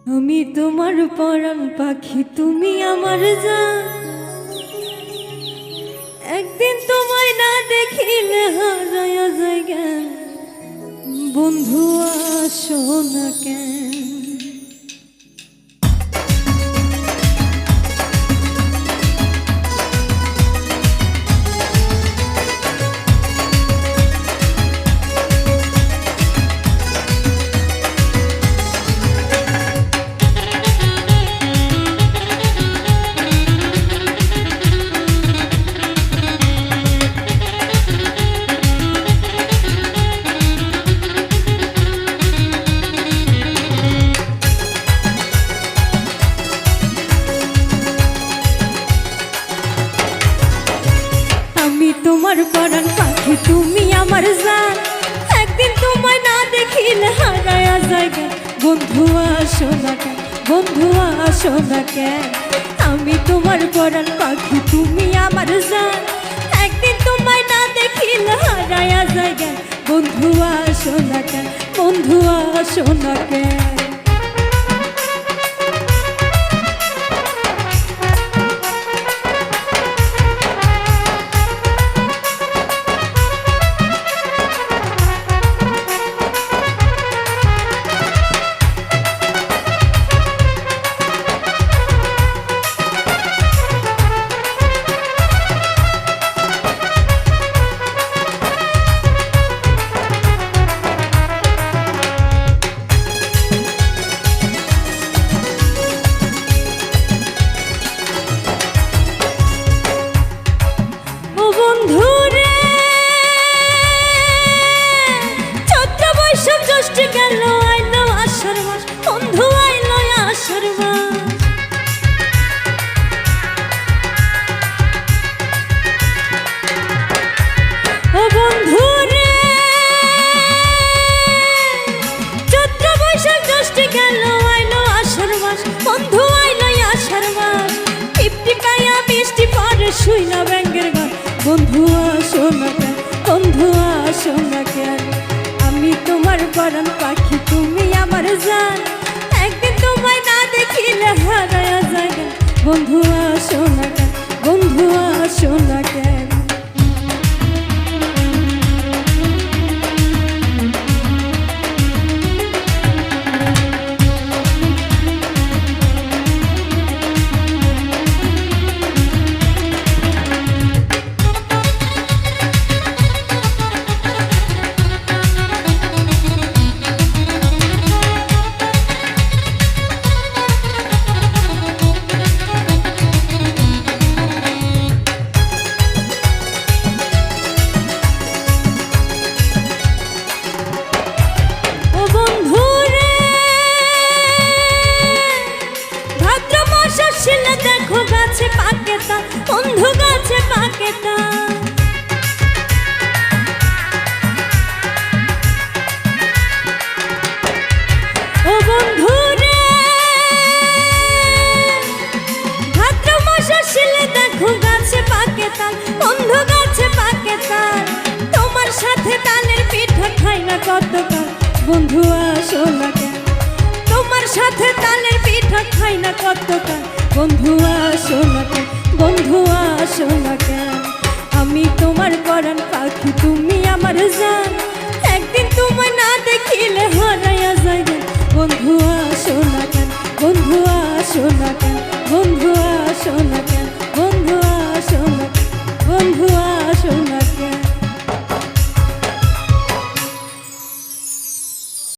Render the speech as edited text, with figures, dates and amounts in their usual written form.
আমি তোমার পরাণ পাখি, তুমি আমার জান। একদিন তোমায় না দেখিলে হারায়া যায় জ্ঞান। বন্ধু আসো না কেন? তোমার পরাণ পাখি, তুমি আমার জান। একদিন তোমায় না দেখিলে হারায়া যায় জ্ঞান। বন্ধু আসো না কেন? বন্ধু আসো না কেন? আমি তোমার পরাণ পাখি, তুমি আমার জান। একদিন তোমায় না দেখিলে হারায়া যায় জ্ঞান। বন্ধু আসো না কেন? বন্ধু আসো না কেন? শুই না ব্যাঙ্গের গান। বন্ধু আসো না কেন? বন্ধু আসো না কেন? আমি তোমার পরাণ পাখি, তুমি আমার জান। একদিন তোমায় না দেখিলে হারায়া যায় জ্ঞান। বন্ধু আসো না কেন? বন্ধু আসো না কেন? বন্ধু গাছে পাকে তা, ও বন্ধু রে ভাদ্র মাস আসলে দেখো গাছে পাকে তাল। বন্ধু গাছে পাকে তাল, তোমার সাথে তালের পিঠা খাই না কতকাল। বন্ধু আসো না কেন? তোমার সাথে তালের পিঠা খাই না কতকাল। বন্ধু আসো না কেন? বন্ধু আসো না কেন? আমি তোমার পরাণ পাখি, তুমি আমার জান। একদিন তোমায় না দেখিলে হারায়া যায় জ্ঞান। বন্ধু আসো না কেন? বন্ধু আসো না কেন? বন্ধু